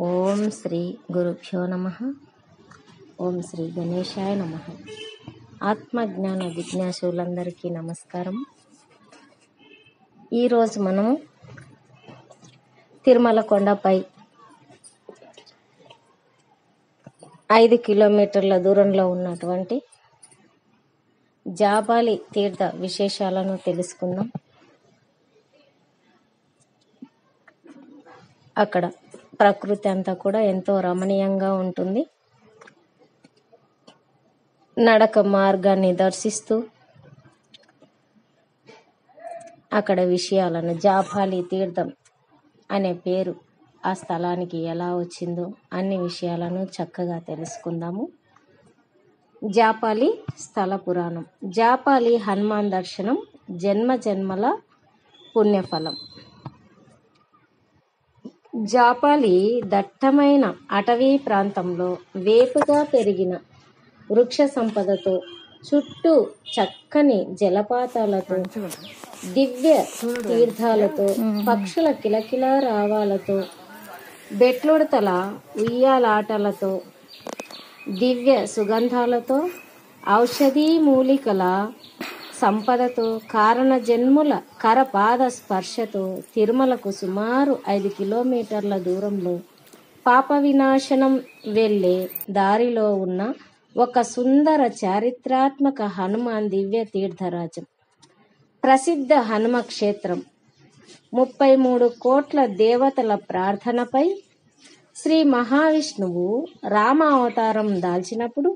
ఓం శ్రీ గురుభ్యో నమః. ఓం శ్రీ గణేశాయ నమః. ఆత్మజ్ఞాన జిజ్ఞాసులందరికీ నమస్కారం. ఈరోజు మనము తిరుమల కొండపై 5 కిలోమీటర్ల దూరంలో ఉన్నటువంటి జాబాలి తీర్థ విశేషాలను తెలుసుకుందాం. అక్కడ ప్రకృతి అంతా కూడా ఎంతో రమణీయంగా ఉంటుంది. నడక మార్గాన్ని దర్శిస్తూ అక్కడ విషయాలను, జాబాలి తీర్థం అనే పేరు ఆ స్థలానికి ఎలా వచ్చిందో అన్ని విషయాలను చక్కగా తెలుసుకుందాము. జాపాలి స్థల పురాణం. జాపాలి హనుమాన్ దర్శనం జన్మ జన్మల పుణ్యఫలం. జాపాలి దట్టమైన అటవీ ప్రాంతంలో వేపుగా పెరిగిన వృక్ష సంపదతో, చుట్టూ చక్కని జలపాతాలతో, దివ్య తీర్థాలతో, పక్షుల కిలకిలా రావాలతో, బెట్లుడతల ఉయ్యాలాటలతో, దివ్య సుగంధాలతో, ఔషధీ మూలికల సంపదతో, కారణ జన్ముల కరపాద స్పర్శతో తిరుమలకు సుమారు 5 కిలోమీటర్ల దూరంలో పాప వినాశనం వెళ్ళే దారిలో ఉన్న ఒక సుందర చారిత్రాత్మక హనుమాన్ దివ్య తీర్థరాజం. ప్రసిద్ధ హనుమ క్షేత్రం. 33 కోట్ల దేవతల ప్రార్థనపై శ్రీ మహావిష్ణువు రామ అవతారం దాల్చినప్పుడు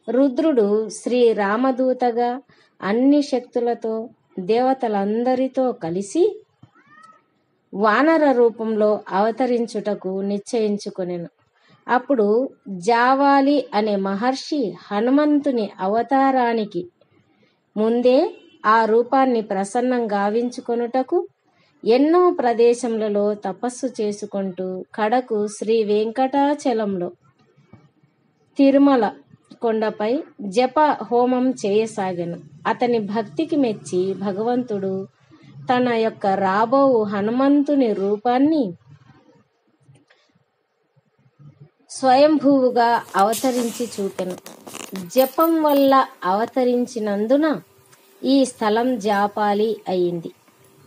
రుద్రుడు శ్రీ రామదూతగా అన్ని శక్తులతో దేవతలందరితో కలిసి వానర రూపంలో అవతరించుటకు నిశ్చయించుకొనెను. అప్పుడు జావాలి అనే మహర్షి హనుమంతుని అవతారానికి ముందే ఆ రూపాన్ని ప్రసన్నం గావించుకొనుటకు ఎన్నో ప్రదేశములలో తపస్సు చేసుకుంటూ కడకు శ్రీ వెంకటాచలంలో తిరుమల కొండపై జప హోమం చేయసాగాను. అతని భక్తికి మెచ్చి భగవంతుడు తన యొక్క రాబోవు హనుమంతుని రూపాన్ని స్వయంభూవుగా అవతరించి చూపెను. జపం వల్ల అవతరించినందున ఈ స్థలం జాపాలి అయింది.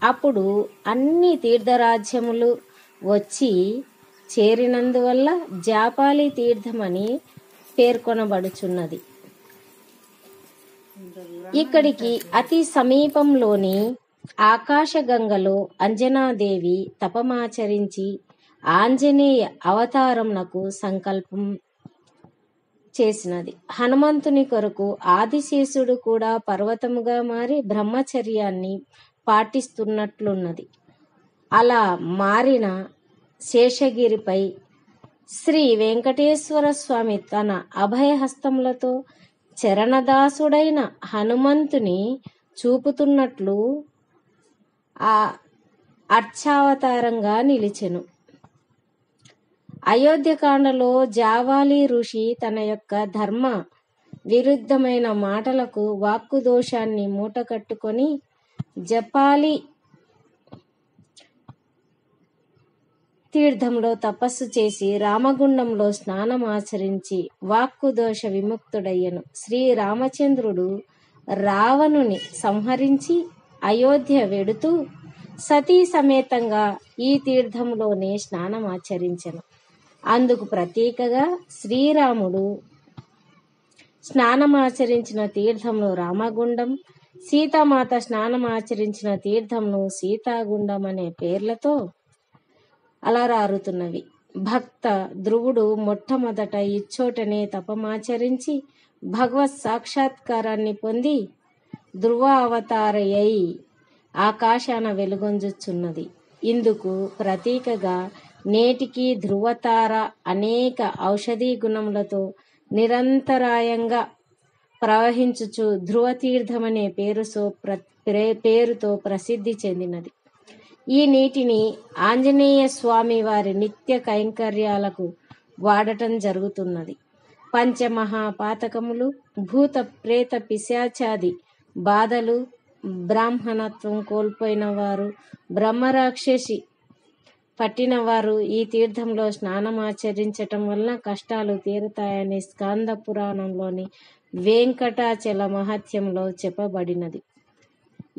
అప్పుడు అన్ని తీర్థరాజ్యములు వచ్చి చేరినందువల్ల జాపాలి తీర్థమని పేర్కొనబడుచున్నది. ఇక్కడికి అతి సమీపంలోని ఆకాశగంగలో అంజనాదేవి తపమాచరించి ఆంజనేయ అవతారంనకు సంకల్పం చేసినది. హనుమంతుని కొరకు ఆదిశేషుడు కూడా పర్వతముగా మారి బ్రహ్మచర్యాన్ని పాటిస్తున్నట్లున్నది. అలా మారిన శేషగిరిపై శ్రీ వెంకటేశ్వర స్వామి తన అభయహస్తములతో చరణదాసుడైన హనుమంతుని చూపుతున్నట్లు ఆ అర్చావతారంగా నిలిచెను. అయోధ్యకాండలో జావాలి ఋషి తన యొక్క ధర్మ విరుద్ధమైన మాటలకు వాక్కు దోషాన్ని మూటకట్టుకొని జపాలి తీర్థంలో తపస్సు చేసి రామగుండంలో స్నానం ఆచరించి వాక్కు దోష విముక్తుడయ్యను. శ్రీరామచంద్రుడు రావణుని సంహరించి అయోధ్య వెడుతూ సతీ సమేతంగా ఈ తీర్థంలోనే స్నానం ఆచరించెను. అందుకు ప్రతీకగా శ్రీరాముడు స్నానమాచరించిన తీర్థంలో రామగుండం, సీతామాత స్నానమాచరించిన తీర్థంను సీతాగుండం అనే పేర్లతో అలరారుతున్నవి. భక్త ధ్రువుడు మొట్టమొదట ఇచ్చోటనే తపమాచరించి భగవత్ సాక్షాత్కారాన్ని పొంది ధ్రువ అవతారయ్యి ఆకాశాన వెలుగొంజుచున్నది. ఇందుకు ప్రతీకగా నేటికి ధ్రువతార అనేక ఔషధీ గుణములతో నిరంతరాయంగా ప్రవహించుచు ధ్రువతీర్థమనే పేరుతో ప్రసిద్ధి చెందినది. ఈ నీటిని ఆంజనేయ స్వామి వారి నిత్య కైంకర్యాలకు వాడటం జరుగుతున్నది. పంచమహాపాతకములు, భూత ప్రేత పిశాచాది బాధలు, బ్రాహ్మణత్వం కోల్పోయిన వారు, బ్రహ్మరాక్షసి పట్టిన వారు ఈ తీర్థంలో స్నానం ఆచరించటం వల్ల కష్టాలు తీరుతాయని స్కాంద పురాణంలోని వెంకటాచల మహత్యంలో చెప్పబడినది.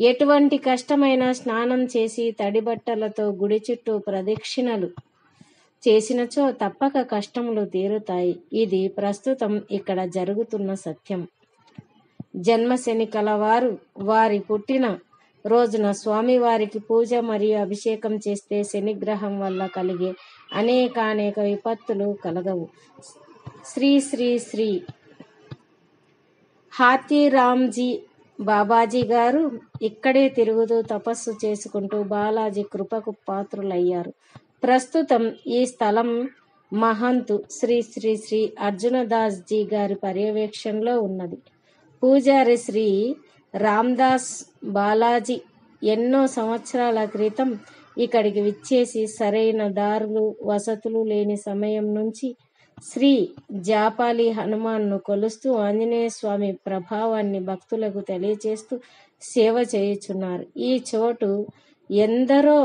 ఎటువంటి కష్టమైన స్నానం చేసి తడి బట్టలతో గుడి చుట్టూ ప్రదక్షిణలు చేసినచో తప్పక కష్టములు తీరుతాయి. ఇది ప్రస్తుతం ఇక్కడ జరుగుతున్న సత్యం. జన్మశని కలవారు వారి పుట్టిన రోజున స్వామివారికి పూజ మరియు అభిషేకం చేస్తే శనిగ్రహం వల్ల కలిగే అనేక విపత్తులు కలగవు. శ్రీ శ్రీ శ్రీ హాతీరామ్జీ బాబాజీ గారు ఇక్కడే తిరుగుతూ తపస్సు చేసుకుంటూ బాలాజీ కృపకు పాత్రులయ్యారు. ప్రస్తుతం ఈ స్థలం మహంతు శ్రీ శ్రీ శ్రీ అర్జునదాస్ జీ గారి పర్యవేక్షణలో ఉన్నది. పూజారి శ్రీ రామ్దాస్ బాలాజీ ఎన్నో సంవత్సరాల క్రితం ఇక్కడికి విచ్చేసి సరైన దారులు వసతులు లేని సమయం నుంచి శ్రీ జాపాలి హనుమాన్ను కొలుస్తూ ఆంజనేయ స్వామి ప్రభావాన్ని భక్తులకు తెలియచేస్తూ సేవ చేయుచున్నారు. ఈ చోటు ఎందరో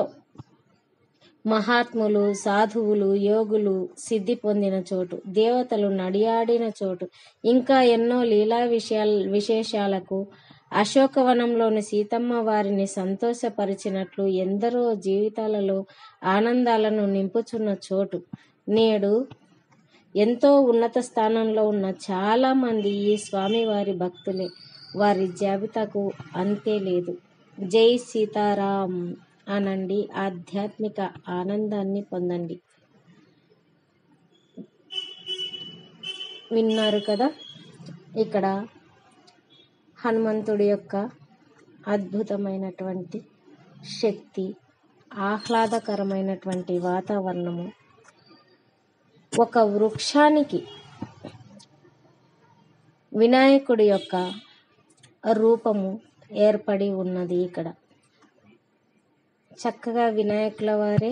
మహాత్ములు సాధువులు యోగులు సిద్ధి పొందిన చోటు, దేవతలు నడియాడిన చోటు, ఇంకా ఎన్నో లీలా విశేషాలకు అశోకవనంలోని సీతమ్మ వారిని సంతోషపరిచినట్లు ఎందరో జీవితాలలో ఆనందాలను నింపుచున్న చోటు. నేడు ఎంతో ఉన్నత స్థానంలో ఉన్న చాలా మంది ఈ స్వామివారి భక్తులే. వారి జాబితాకు అంతే లేదు. జై సీతారాం అనండి, ఆధ్యాత్మిక ఆనందాన్ని పొందండి. విన్నారు కదా, ఇక్కడ హనుమంతుడి యొక్క అద్భుతమైనటువంటి శక్తి, ఆహ్లాదకరమైనటువంటి వాతావరణము, ఒక వృక్షానికి వినాయకుడి యొక్క రూపము ఏర్పడి ఉన్నది. ఇక్కడ చక్కగా వినాయకుల వారే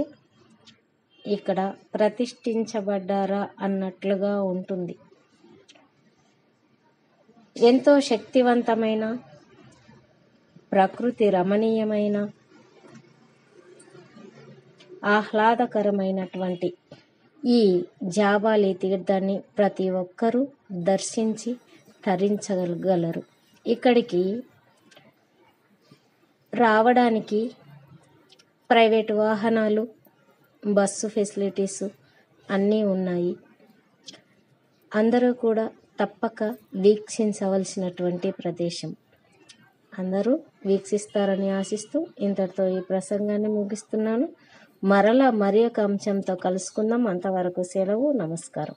ఇక్కడ ప్రతిష్ఠించబడ్డారా అన్నట్లుగా ఉంటుంది. ఎంతో శక్తివంతమైన, ప్రకృతి రమణీయమైన, ఆహ్లాదకరమైనటువంటి ఈ జాబాలి తీర్థాన్ని ప్రతి ఒక్కరూ దర్శించి తరించగలరు. ఇక్కడికి రావడానికి ప్రైవేటు వాహనాలు, బస్సు ఫెసిలిటీస్ అన్నీ ఉన్నాయి. అందరూ కూడా తప్పక వీక్షించవలసినటువంటి ప్రదేశం. అందరూ వీక్షిస్తారని ఆశిస్తూ ఇంతటితో ఈ ప్రసంగాన్ని ముగిస్తున్నాను. మరలా మరి ఒక అంశంతో కలుసుకుందాం. అంతవరకు సెలవు. నమస్కారం.